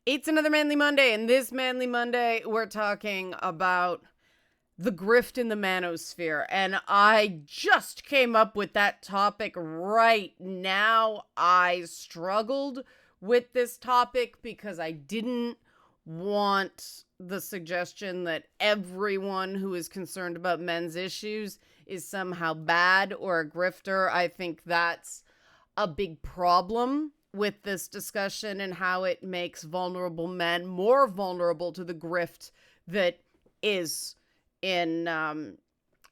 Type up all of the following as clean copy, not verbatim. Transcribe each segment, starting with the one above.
It's another Manly Monday, and this Manly Monday, we're talking about the grift in the manosphere. And I just came up with that topic right now. I struggled with this topic because I didn't want the suggestion that everyone who is concerned about men's issues is somehow bad or a grifter. I think that's a big problem with this discussion and how it makes vulnerable men more vulnerable to the grift that is in the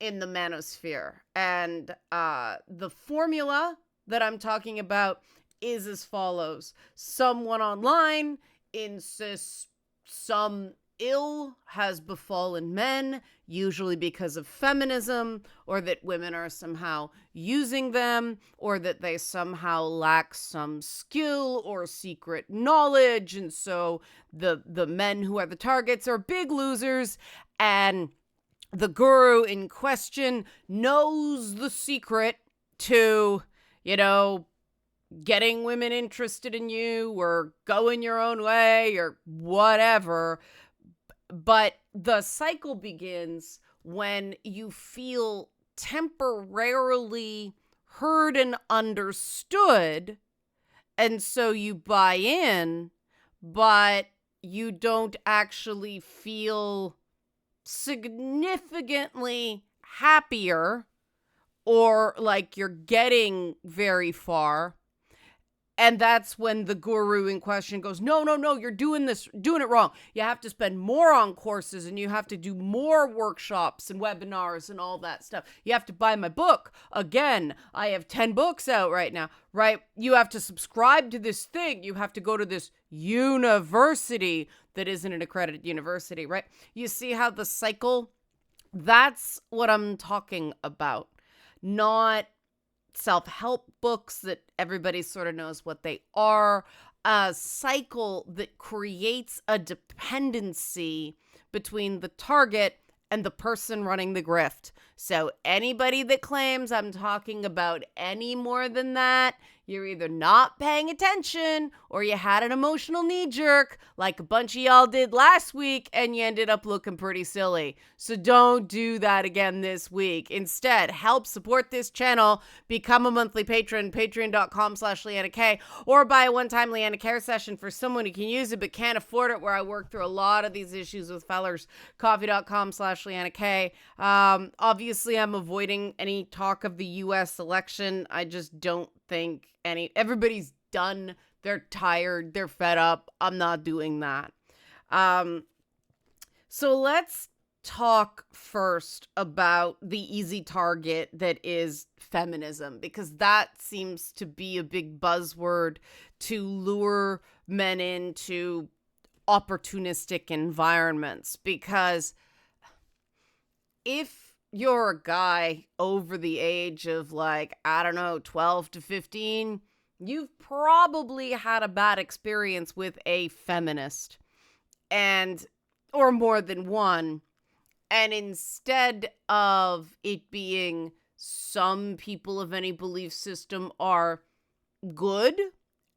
manosphere. And the formula that I'm talking about is as follows. Someone online insists some ill has befallen men, usually because of feminism, or that women are somehow using them, or that they somehow lack some skill or secret knowledge, and so the men who are the targets are big losers, and the guru in question knows the secret to, getting women interested in you or going your own way or whatever. But the cycle begins when you feel temporarily heard and understood, and so you buy in, but you don't actually feel significantly happier or like you're getting very far. And that's when the guru in question goes, no, you're doing it wrong. You have to spend more on courses, and you have to do more workshops and webinars and all that stuff. You have to buy my book. Again, I have 10 books out right now, right? You have to subscribe to this thing. You have to go to this university that isn't an accredited university, right? You see how the cycle, that's what I'm talking about. Not self-help books that everybody sort of knows what they are, a cycle that creates a dependency between the target and the person running the grift. So anybody that claims I'm talking about any more than that, you're either not paying attention or you had an emotional knee jerk like a bunch of y'all did last week and you ended up looking pretty silly. So don't do that again this week. Instead, help support this channel. Become a monthly patron, patreon.com/Leanna K, or buy a one-time Leanna Care session for someone who can use it but can't afford it, where I work through a lot of these issues with fellers. Coffee.com/Leanna K. Obviously, I'm avoiding any talk of the U.S. election. I just don't think everybody's done. They're tired. They're fed up. I'm not doing that. So let's talk first about the easy target that is feminism, because that seems to be a big buzzword to lure men into opportunistic environments. Because if you're a guy over the age of 12 to 15, you've probably had a bad experience with a feminist, or more than one. And instead of it being some people of any belief system are good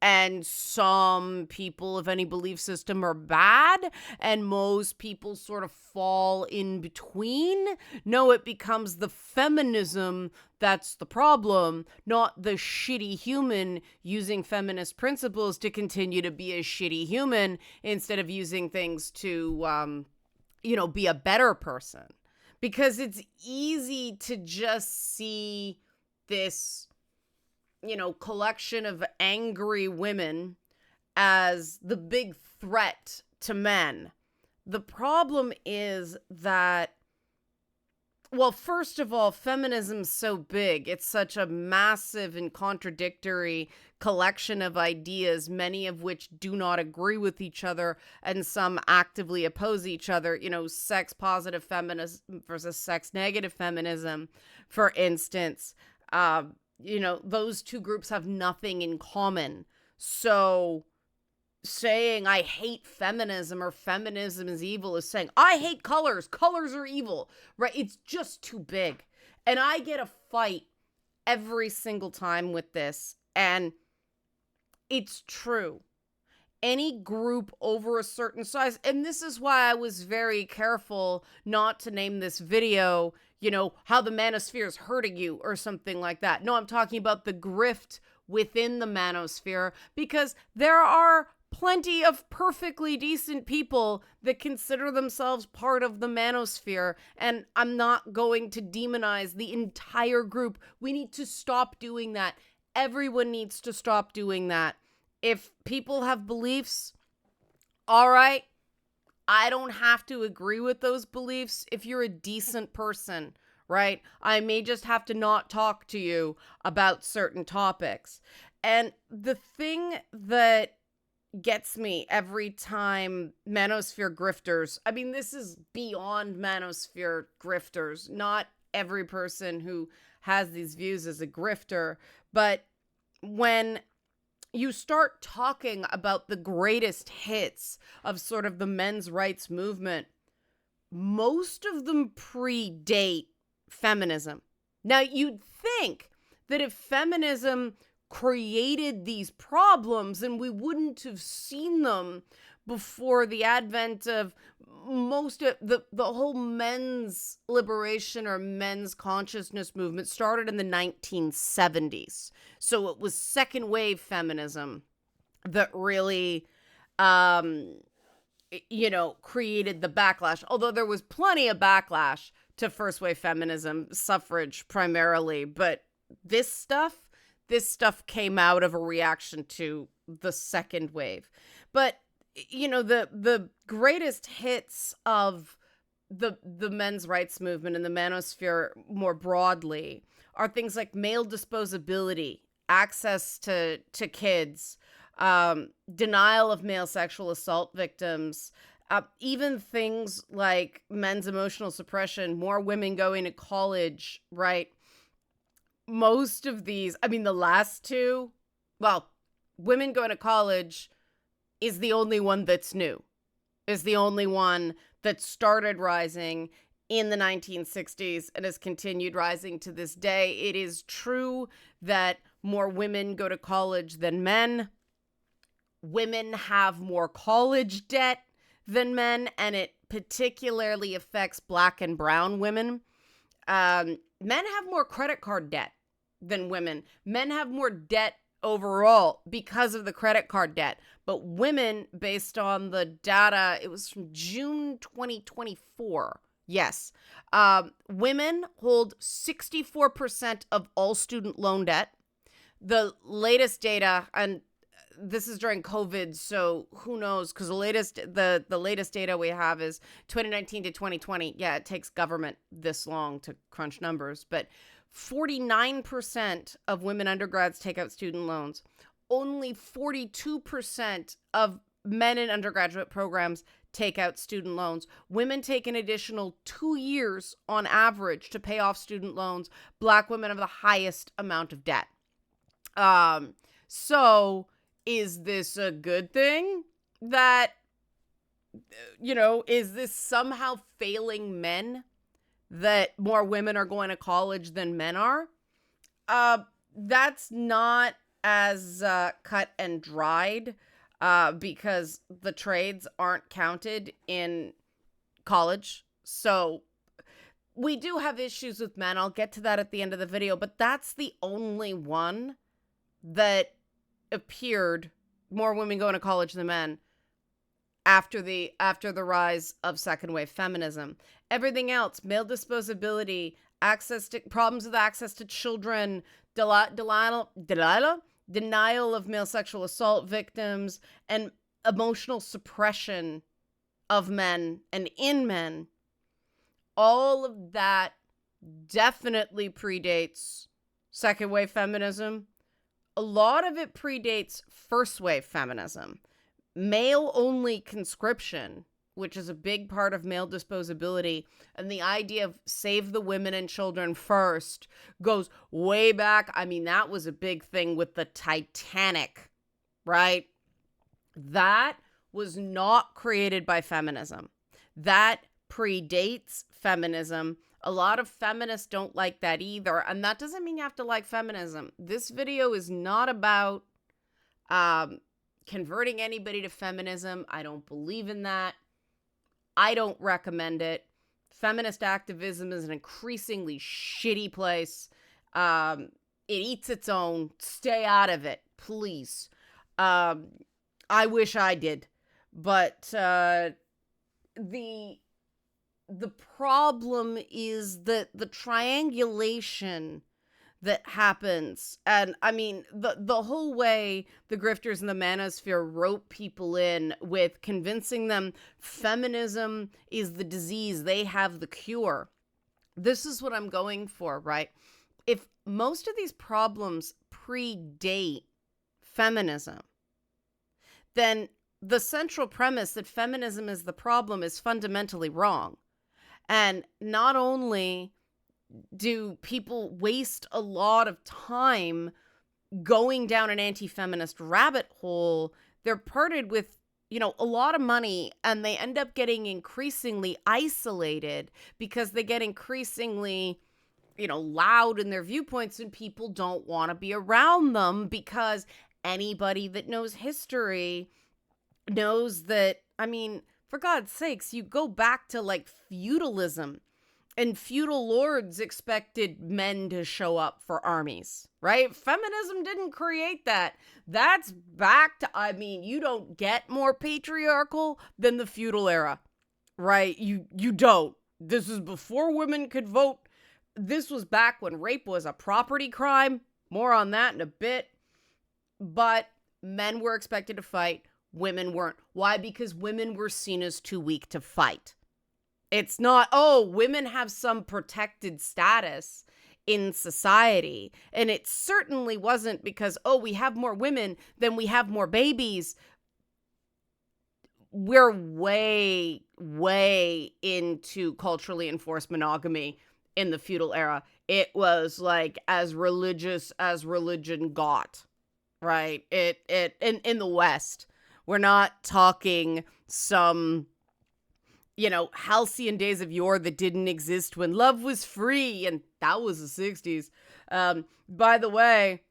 and some people of any belief system are bad, and most people sort of fall in between. No, it becomes the feminism that's the problem, not the shitty human using feminist principles to continue to be a shitty human instead of using things to, be a better person. Because it's easy to just see this collection of angry women as the big threat to men. The problem is that, well, first of all, feminism's so big. It's such a massive and contradictory collection of ideas, many of which do not agree with each other, and some actively oppose each other. Sex positive feminism versus sex negative feminism, for instance. Those two groups have nothing in common. So saying I hate feminism or feminism is evil is saying I hate colors. Colors are evil, right? It's just too big. And I get a fight every single time with this. And it's true. any group over a certain size, and this is why I was very careful not to name this video, how the manosphere is hurting you or something like that. No, I'm talking about the grift within the manosphere, because there are plenty of perfectly decent people that consider themselves part of the manosphere, and I'm not going to demonize the entire group. We need to stop doing that. Everyone needs to stop doing that. If people have beliefs, all right, I don't have to agree with those beliefs if you're a decent person, right? I may just have to not talk to you about certain topics. And the thing that gets me every time manosphere grifters, I mean, this is beyond manosphere grifters. Not every person who has these views is a grifter, but when you start talking about the greatest hits of sort of the men's rights movement, most of them predate feminism. Now, you'd think that if feminism created these problems, and we wouldn't have seen them before the advent of most of the whole men's liberation or men's consciousness movement started in the 1970s. So it was second wave feminism that really created the backlash, although there was plenty of backlash to first wave feminism, suffrage primarily, but this stuff came out of a reaction to the second wave. But the greatest hits of the men's rights movement and the manosphere more broadly are things like male disposability, access to kids, denial of male sexual assault victims, even things like men's emotional suppression, more women going to college, right? Most of these, I mean, the last two, well, women going to college is the only one that's new, is the only one that started rising in the 1960s and has continued rising to this day. It is true that more women go to college than men. Women have more college debt than men, and it particularly affects Black and brown women. Men have more credit card debt than women. Men have more debt overall because of the credit card debt. But women, based on the data, it was from June 2024. Yes. Women hold 64% of all student loan debt. The latest data, and this is during COVID, so who knows? Because the latest data we have is 2019 to 2020. Yeah, it takes government this long to crunch numbers, but 49% of women undergrads take out student loans. Only 42% of men in undergraduate programs take out student loans. Women take an additional 2 years on average to pay off student loans. Black women have the highest amount of debt. So is this a good thing that, is this somehow failing men that more women are going to college than men are? That's not as cut and dried because the trades aren't counted in college. So we do have issues with men. I'll get to that at the end of the video, but that's the only one that appeared more women going to college than men after the rise of second wave feminism. Everything else, male disposability, problems with access to children, denial of male sexual assault victims, and emotional suppression of men and in men, all of that definitely predates second wave feminism. A lot of it predates first wave feminism. Male only conscription, which is a big part of male disposability, and the idea of save the women and children first goes way back. I mean, that was a big thing with the Titanic, right? That was not created by feminism. That predates feminism. A lot of feminists don't like that either, and that doesn't mean you have to like feminism. This video is not about converting anybody to feminism. I don't believe in that. I don't recommend it. Feminist activism is an increasingly shitty place. It eats its own. Stay out of it, please. I wish I did. But the problem is that the triangulation that happens, and I mean the whole way the Grifters in the Manosphere rope people in with convincing them feminism is the disease, they have the cure. This is what I'm going for, right? If most of these problems predate feminism, then the central premise that feminism is the problem is fundamentally wrong. And not only do people waste a lot of time going down an anti-feminist rabbit hole, they're parted with, a lot of money, and they end up getting increasingly isolated because they get increasingly, loud in their viewpoints, and people don't want to be around them because anybody that knows history knows that, for God's sakes, you go back to like feudalism, and feudal lords expected men to show up for armies, right? Feminism didn't create that. That's back to, you don't get more patriarchal than the feudal era, right? You don't. This is before women could vote. This was back when rape was a property crime. More on that in a bit. But men were expected to fight. Women weren't. Why? Because women were seen as too weak to fight. It's not, women have some protected status in society. And it certainly wasn't because, we have more women, then we have more babies. We're way, way into culturally enforced monogamy in the feudal era. It was like as religious as religion got, right? In the West. We're not talking some, halcyon days of yore that didn't exist when love was free, and that was the 60s. By the way,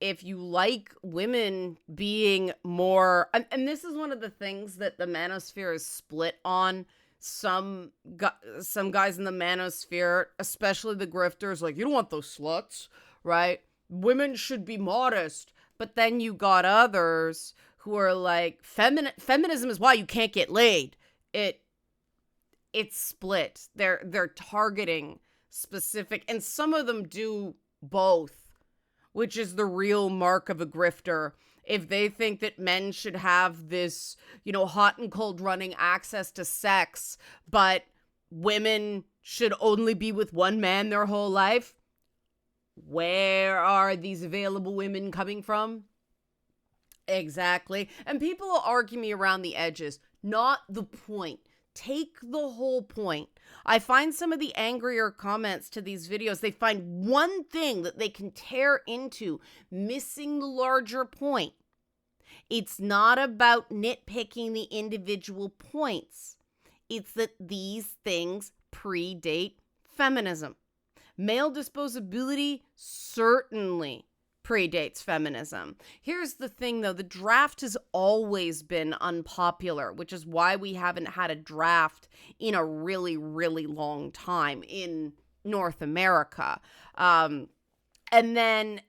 if you like women being more, and this is one of the things that the manosphere is split on. Some guys in the manosphere, especially the grifters, like, you don't want those sluts, right? Women should be modest. But then you got others who are like, feminism is why you can't get laid. It's split. They're targeting specific, and some of them do both, which is the real mark of a grifter. If they think that men should have this, hot and cold running access to sex, but women should only be with one man their whole life, where are these available women coming from? Exactly. And people will argue me around the edges. Not the point. Take the whole point. I find some of the angrier comments to these videos, they find one thing that they can tear into, missing the larger point. It's not about nitpicking the individual points. It's that these things predate feminism. Male disposability certainly predates feminism. Here's the thing, though. The draft has always been unpopular, which is why we haven't had a draft in a really, really long time in North America. And then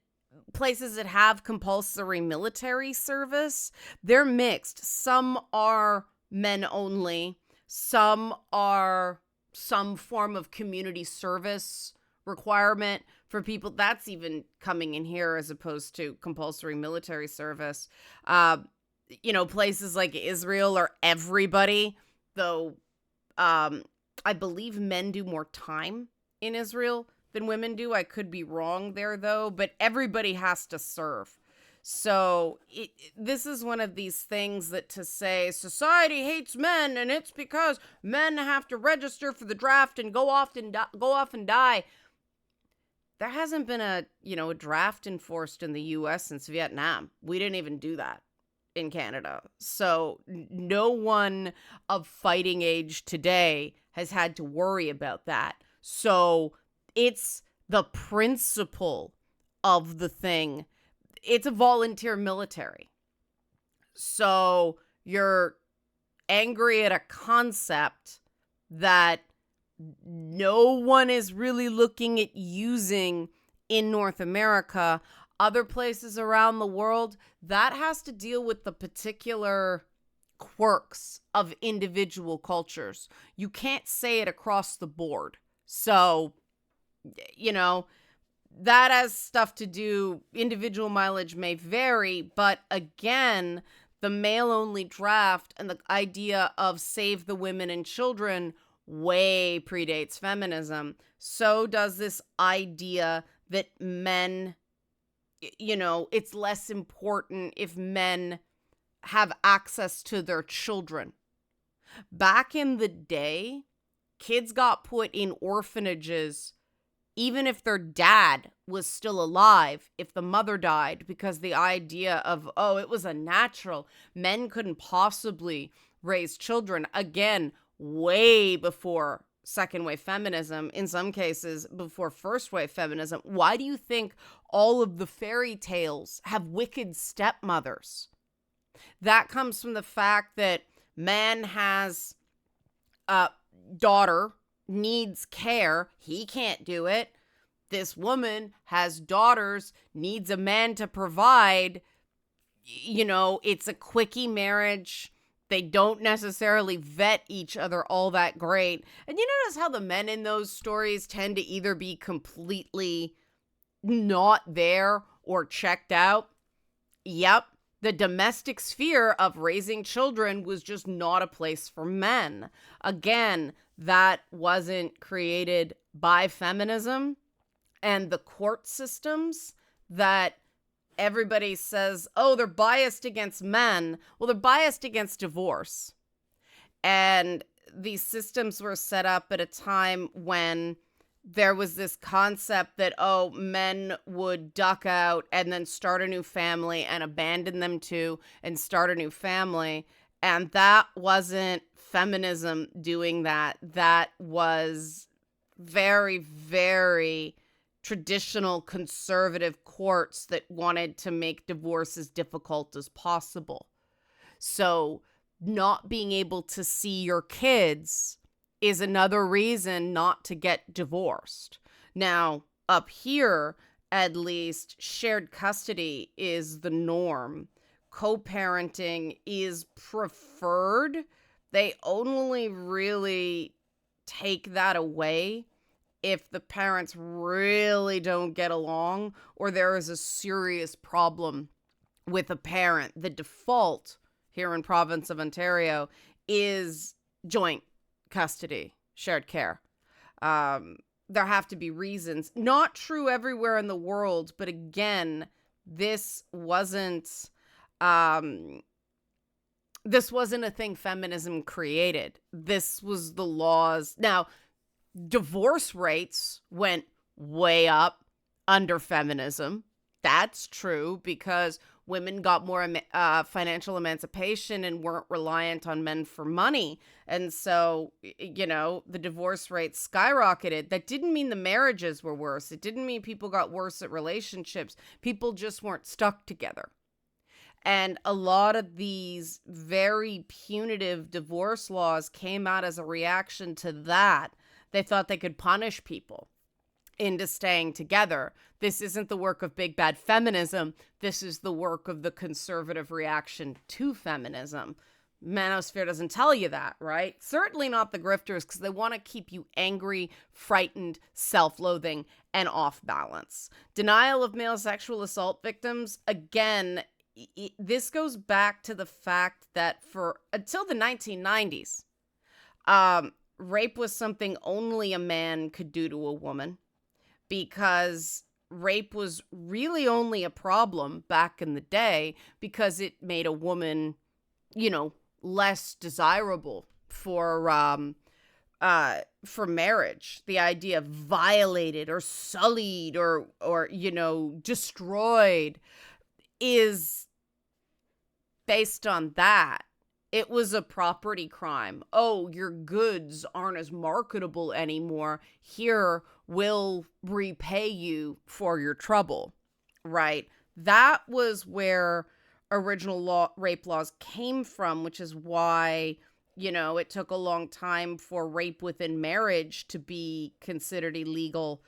places that have compulsory military service, they're mixed. Some are men only. Some are some form of community service requirement for people. That's even coming in here as opposed to compulsory military service. Places like Israel are everybody, though I believe men do more time in Israel than women do. I could be wrong there, though, but everybody has to serve. So this is one of these things that to say society hates men and it's because men have to register for the draft and go off and die. There hasn't been a draft enforced in the U.S. since Vietnam. We didn't even do that in Canada. So no one of fighting age today has had to worry about that. So it's the principle of the thing. It's a volunteer military. So you're angry at a concept that no one is really looking at using in North America. Other places around the world, that has to deal with the particular quirks of individual cultures. You can't say it across the board. So, you know, that has stuff to do, individual mileage may vary, but again, the male only draft and the idea of save the women and children way predates feminism. So does this idea that men, it's less important if men have access to their children. Back in the day, kids got put in orphanages even if their dad was still alive, if the mother died, because the idea of, it was unnatural. Men couldn't possibly raise children. Again, way before second wave feminism, in some cases before first wave feminism. Why do you think all of the fairy tales have wicked stepmothers? That comes from the fact that man has a daughter, needs care, he can't do it. This woman has daughters, needs a man to provide. It's a quickie marriage. They don't necessarily vet each other all that great. And you notice how the men in those stories tend to either be completely not there or checked out? Yep. The domestic sphere of raising children was just not a place for men. Again, that wasn't created by feminism, and the court systems that everybody says, they're biased against men. Well, they're biased against divorce. And these systems were set up at a time when there was this concept that, men would duck out and then start a new family and abandon them too and start a new family. And that wasn't feminism doing that. That was very, very traditional conservative courts that wanted to make divorce as difficult as possible. So not being able to see your kids is another reason not to get divorced. Now, up here, at least, shared custody is the norm. Co-parenting is preferred. They only really take that away if the parents really don't get along or there is a serious problem with a parent. The default here in province of Ontario is joint custody, shared care. There have to be reasons. Not true everywhere in the world, but again, this wasn't a thing feminism created. This was the laws. Now, divorce rates went way up under feminism. That's true because women got more financial emancipation and weren't reliant on men for money. And so, the divorce rate skyrocketed. That didn't mean the marriages were worse. It didn't mean people got worse at relationships. People just weren't stuck together. And a lot of these very punitive divorce laws came out as a reaction to that. They thought they could punish people into staying together. This isn't the work of big bad feminism. This is the work of the conservative reaction to feminism. Manosphere doesn't tell you that, right? Certainly not the grifters, because they want to keep you angry, frightened, self-loathing, and off balance. Denial of male sexual assault victims, again, this goes back to the fact that until the 1990s, rape was something only a man could do to a woman, because rape was really only a problem back in the day because it made a woman, less desirable for marriage. The idea of violated or sullied or destroyed is based on that. It was a property crime. Oh, your goods aren't as marketable anymore. Here, we'll repay you for your trouble, right? That was where original rape laws came from, which is why, it took a long time for rape within marriage to be considered illegal.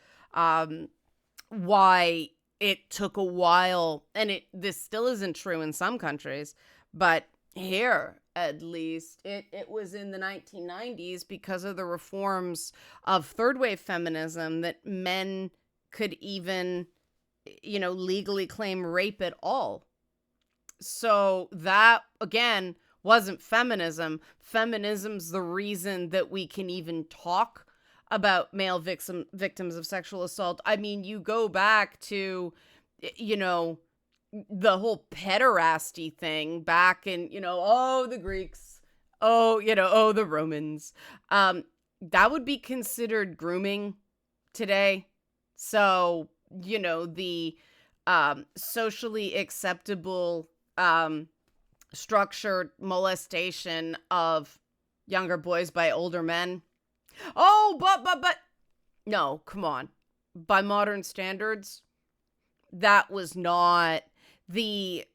Why it took a while, and this still isn't true in some countries, but here at least it was in the 1990s, because of the reforms of third wave feminism, that men could even legally claim rape at all. So that, again, wasn't feminism. Feminism's the reason that we can even talk about male victims of sexual assault. I mean, you go back to, the whole pederasty thing back in, the Greeks, the Romans. That would be considered grooming today. So, the socially acceptable structured molestation of younger boys by older men. Oh, but no, come on. By modern standards, that was not the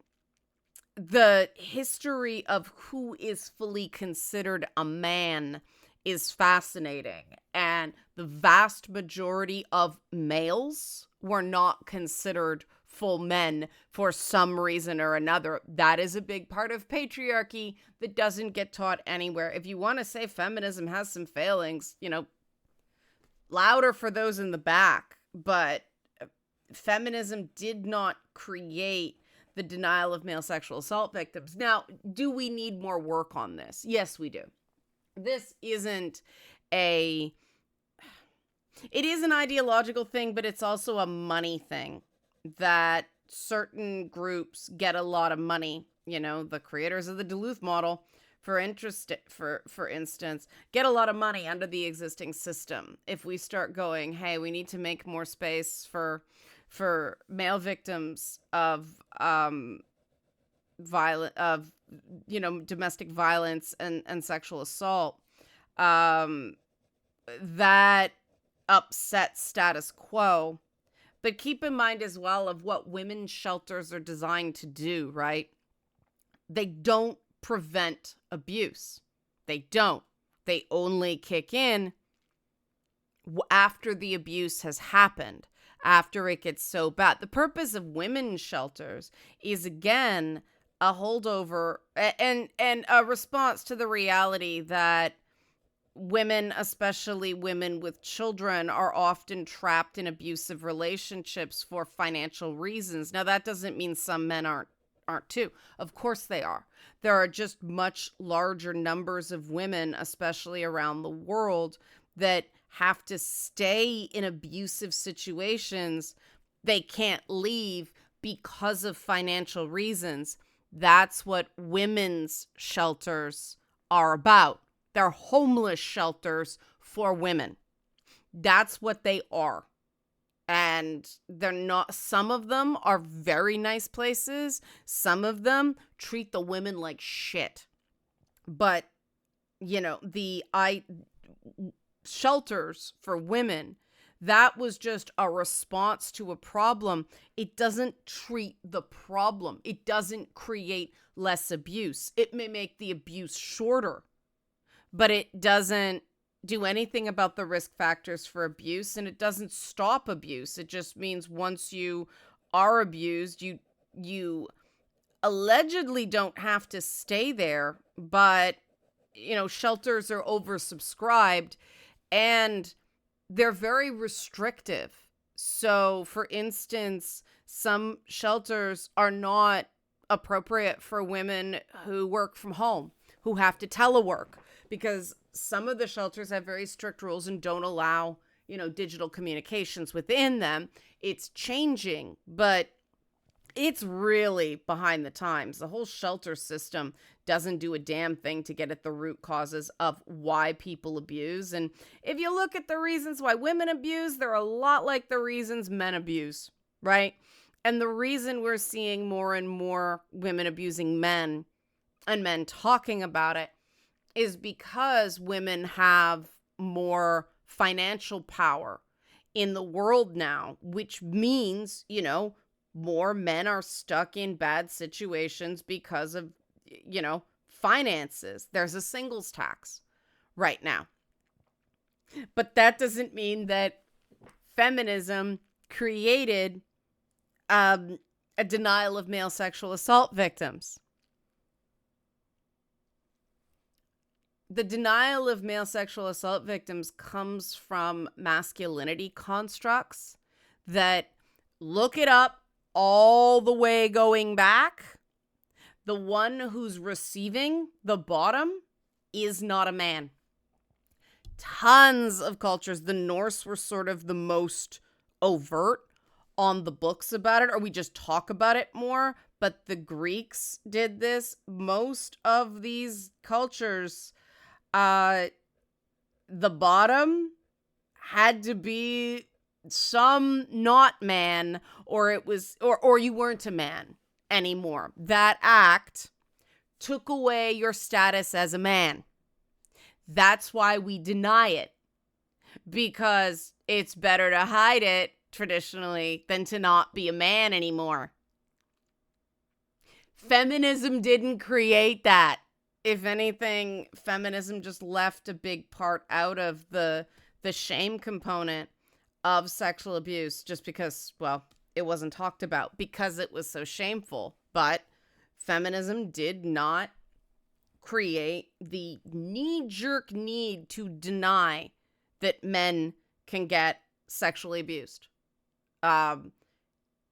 history of who is fully considered a man is fascinating. And the vast majority of males were not considered full men for some reason or another. That is a big part of patriarchy that doesn't get taught anywhere. If you want to say feminism has some failings, louder for those in the back. But feminism did not create the denial of male sexual assault victims. Now, do we need more work on this? Yes, we do. This isn't it is an ideological thing, but it's also a money thing, that certain groups get a lot of money. The creators of the Duluth model, for instance, get a lot of money under the existing system. If we start going, hey, we need to make more space for male victims of domestic violence and sexual assault, that upsets status quo. But keep in mind as well of what women's shelters are designed to do, right? They don't prevent abuse. They don't. They only kick in after the abuse has happened, after it gets so bad. The purpose of women's shelters is, again, a holdover and a response to the reality that women, especially women with children, are often trapped in abusive relationships for financial reasons. Now, that doesn't mean some men aren't too. Of course they are. There are just much larger numbers of women, especially around the world, that have to stay in abusive situations. They can't leave because of financial reasons. That's what women's shelters are about. They're homeless shelters for women. That's what they are. And they're not, some of them are very nice places. Some of them treat the women like shit. But, the shelters for women, that was just a response to a problem. It doesn't treat the problem. It doesn't create less abuse. It may make the abuse shorter, but it doesn't do anything about the risk factors for abuse, and it doesn't stop abuse. It just means once you are abused, you allegedly don't have to stay there, but shelters are oversubscribed and they're very restrictive. So, for instance, some shelters are not appropriate for women who work from home, who have to telework, because some of the shelters have very strict rules and don't allow, digital communications within them. It's changing, but it's really behind the times. The whole shelter system doesn't do a damn thing to get at the root causes of why people abuse. And if you look at the reasons why women abuse, they're a lot like the reasons men abuse, right? And the reason we're seeing more and more women abusing men and men talking about it is because women have more financial power in the world now, which means, more men are stuck in bad situations because of, finances. There's a singles tax right now. But that doesn't mean that feminism created a denial of male sexual assault victims. The denial of male sexual assault victims comes from masculinity constructs that, look it up all the way going back, the one who's receiving the bottom is not a man. Tons of cultures, the Norse were sort of the most overt on the books about it, or we just talk about it more, but the Greeks did this. Most of these cultures, the bottom had to be some not man, or it was, or you weren't a man anymore. That act took away your status as a man. That's why we deny it, because it's better to hide it traditionally than to not be a man anymore. Feminism didn't create that. If anything, feminism just left a big part out of the shame component of sexual abuse, just because, well, it wasn't talked about because it was so shameful. But feminism did not create the knee-jerk need to deny that men can get sexually abused.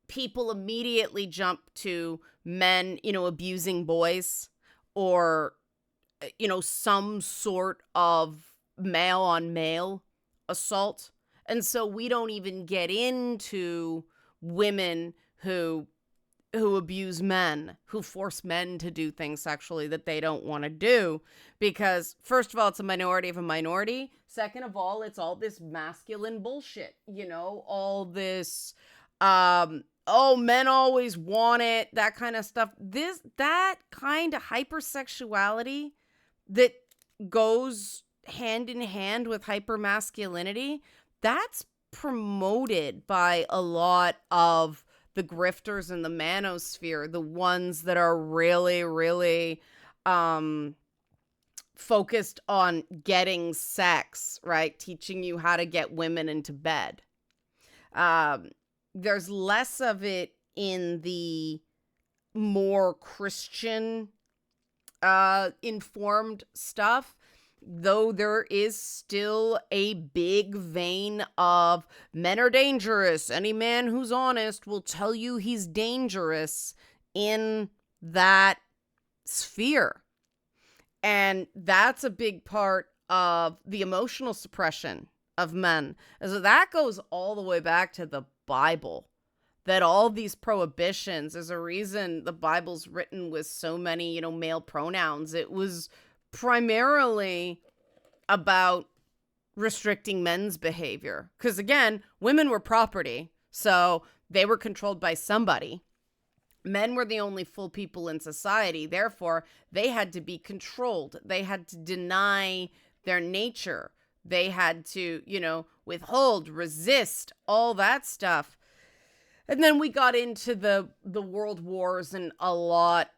People immediately jump to men, abusing boys, or, some sort of male-on-male assault. And so we don't even get into women who abuse men, who force men to do things sexually that they don't want to do, because first of all, it's a minority of a minority. Second of all, it's all this masculine bullshit, all this, men always want it, that kind of stuff. That kind of hypersexuality that goes hand in hand with hypermasculinity, that's promoted by a lot of the grifters in the manosphere, the ones that are really, really focused on getting sex, right? Teaching you how to get women into bed. There's less of it in the more Christian informed stuff, though there is still a big vein of men are dangerous. Any man who's honest will tell you he's dangerous in that sphere. And that's a big part of the emotional suppression of men. And so that goes all the way back to the Bible. That all these prohibitions, there's a reason the Bible's written with so many, male pronouns. It was primarily about restricting men's behavior. Because again, women were property, so they were controlled by somebody. Men were the only full people in society. Therefore, they had to be controlled. They had to deny their nature. They had to, withhold, resist, all that stuff. And then we got into the world wars, and a lot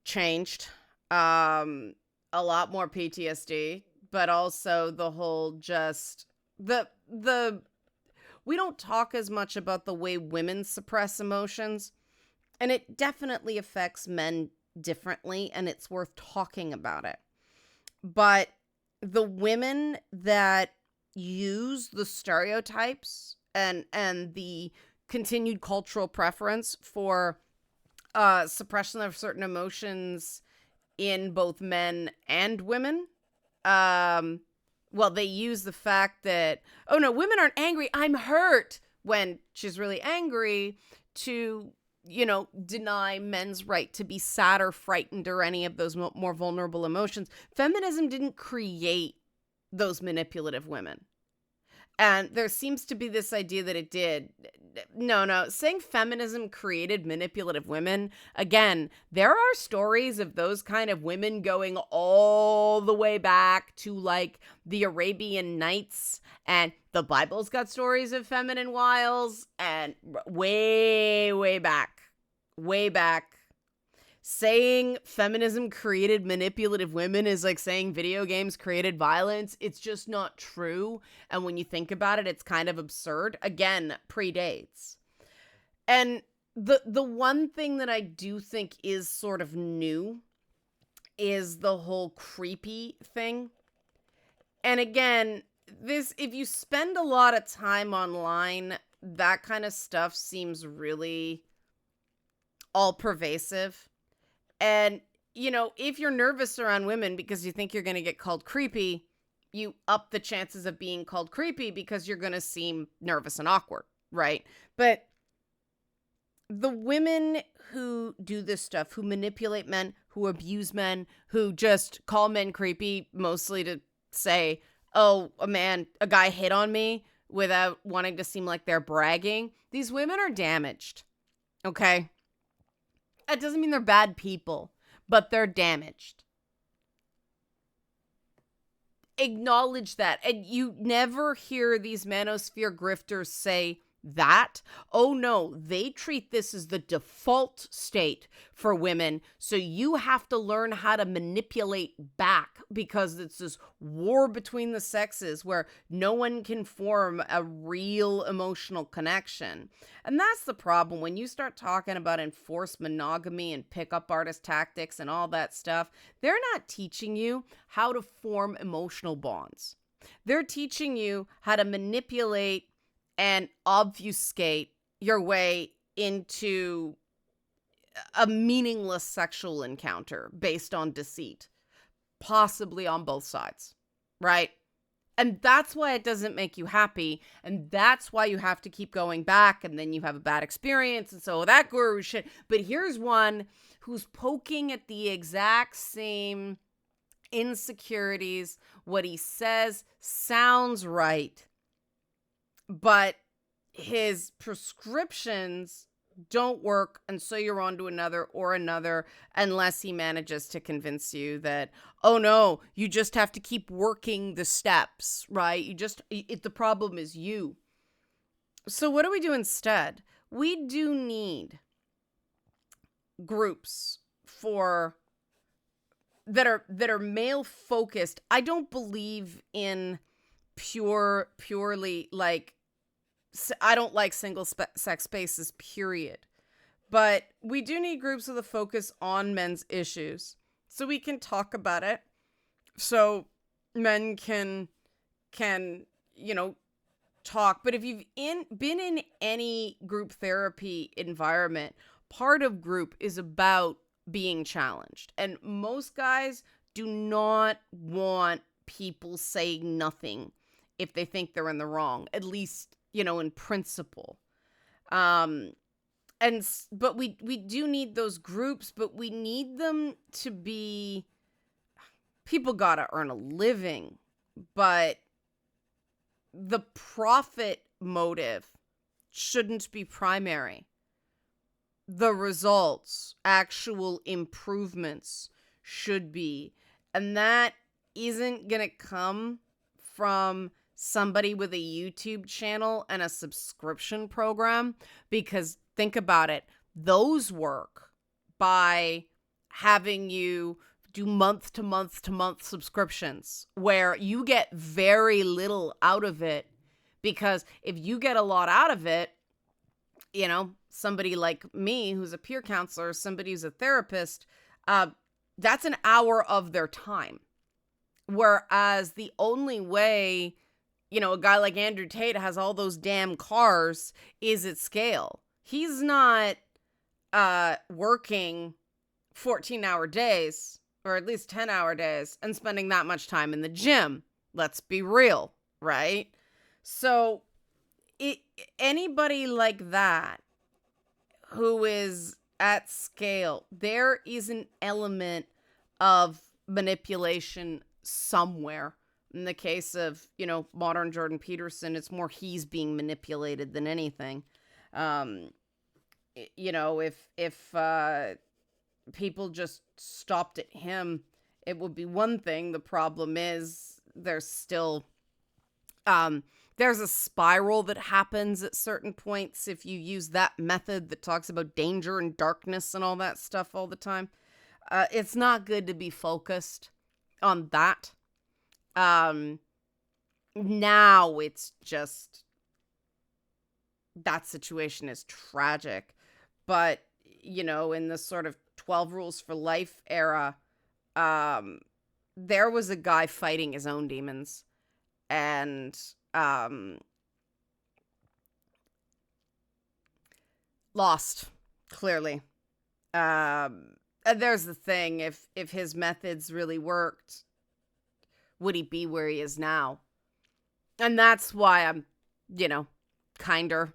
changed. A lot more PTSD, but also the whole just we don't talk as much about the way women suppress emotions, and it definitely affects men differently, and it's worth talking about it. But the women that use the stereotypes and the continued cultural preference for suppression of certain emotions in both men and women, they use the fact that, oh no, women aren't angry, I'm hurt, when she's really angry, to, deny men's right to be sad or frightened or any of those more vulnerable emotions. Feminism didn't create those manipulative women. And there seems to be this idea that it did. No. Saying feminism created manipulative women, again, there are stories of those kind of women going all the way back to like the Arabian Nights, and the Bible's got stories of feminine wiles, and way, way back. Way back. Saying feminism created manipulative women is like saying video games created violence. It's just not true. And when you think about it, it's kind of absurd. Again, predates. And the one thing that I do think is sort of new is the whole creepy thing. And again, this, if you spend a lot of time online, that kind of stuff seems really all pervasive. And, you know, if you're nervous around women because you think you're going to get called creepy, you up the chances of being called creepy because you're going to seem nervous and awkward, right? But the women who do this stuff, who manipulate men, who abuse men, who just call men creepy, mostly to say, oh, a guy hit on me without wanting to seem like they're bragging. These women are damaged, okay? It doesn't mean they're bad people, but they're damaged. Acknowledge that. And you never hear these manosphere grifters say that. Oh no, they treat this as the default state for women. So you have to learn how to manipulate back because it's this war between the sexes where no one can form a real emotional connection. And that's the problem when you start talking about enforced monogamy and pickup artist tactics and all that stuff. They're not teaching you how to form emotional bonds. They're teaching you how to manipulate and obfuscate your way into a meaningless sexual encounter based on deceit, possibly on both sides, right? And that's why it doesn't make you happy, and that's why you have to keep going back, and then you have a bad experience, and so that guru shit. But here's one who's poking at the exact same insecurities. What he says sounds right, but his prescriptions don't work, and so you're on to another unless he manages to convince you that, oh no, you just have to keep working the steps, right? The problem is you. So what do we do instead? We do need groups that are male focused. I don't believe in purely like, I don't like single sex spaces, period. But we do need groups with a focus on men's issues so we can talk about it. So men can, talk. But if you've been in any group therapy environment, part of group is about being challenged. And most guys do not want people saying nothing if they think they're in the wrong, at least, in principle. But we do need those groups, but we need them to be, people gotta earn a living, but the profit motive shouldn't be primary. The results, actual improvements should be. And that isn't gonna come from somebody with a YouTube channel and a subscription program, because think about it, those work by having you do month to month subscriptions where you get very little out of it, because if you get a lot out of it, somebody like me who's a peer counselor, somebody who's a therapist, that's an hour of their time. Whereas the only way, a guy like Andrew Tate has all those damn cars is at scale. He's not working 14-hour days, or at least 10-hour days, and spending that much time in the gym. Let's be real, right? So anybody like that who is at scale, there is an element of manipulation somewhere In the case of, modern Jordan Peterson, it's more he's being manipulated than anything. If people just stopped at him, it would be one thing. The problem is there's still, there's a spiral that happens at certain points if you use that method that talks about danger and darkness and all that stuff all the time. It's not good to be focused on that. Now it's just, that situation is tragic. But, in the sort of 12 Rules for Life era, there was a guy fighting his own demons and, lost, clearly. There's the thing, if his methods really worked, would he be where he is now? And that's why I'm, kinder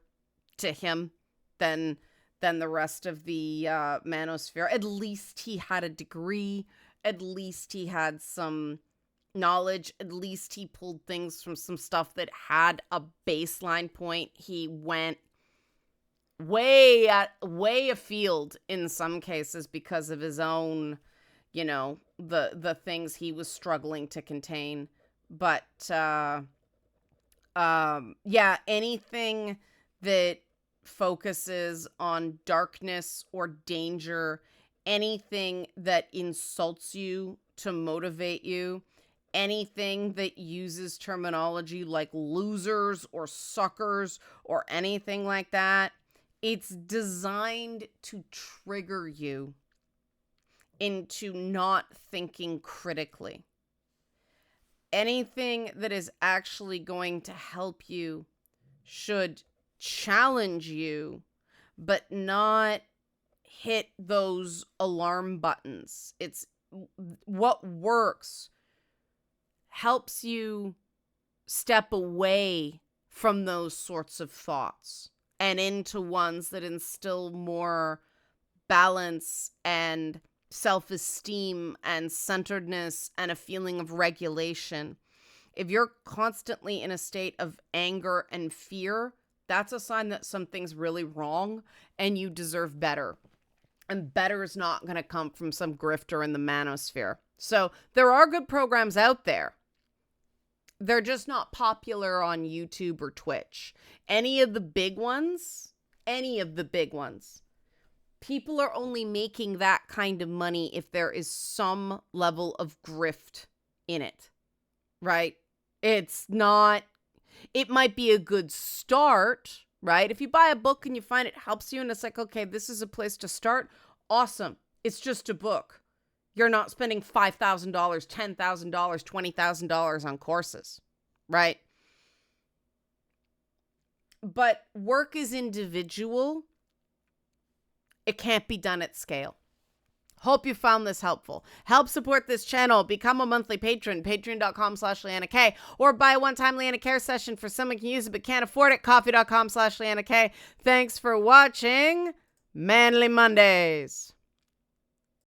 to him than the rest of the manosphere. At least he had a degree. At least he had some knowledge. At least he pulled things from some stuff that had a baseline point. He went way afield in some cases because of his own, the things he was struggling to contain. But anything that focuses on darkness or danger, anything that insults you to motivate you, anything that uses terminology like losers or suckers or anything like that, it's designed to trigger you into not thinking critically. Anything that is actually going to help you should challenge you, but not hit those alarm buttons. It's what works, helps you step away from those sorts of thoughts and into ones that instill more balance and self-esteem and centeredness and a feeling of regulation. If you're constantly in a state of anger and fear, that's a sign that something's really wrong and you deserve better. And better is not going to come from some grifter in the manosphere. So there are good programs out there. They're just not popular on YouTube or Twitch. Any of the big ones, people are only making that kind of money if there is some level of grift in it, right? It's not, it might be a good start, right? If you buy a book and you find it helps you and it's like, okay, this is a place to start, awesome. It's just a book. You're not spending $5,000, $10,000, $20,000 on courses, right? But work is individual. It can't be done at scale. Hope you found this helpful. Help support this channel. Become a monthly patron. Patreon.com/LeannaK. Or buy a one-time Leanna Care session for someone who can use it but can't afford it. Coffee.com/LeannaK. Thanks for watching Manly Mondays.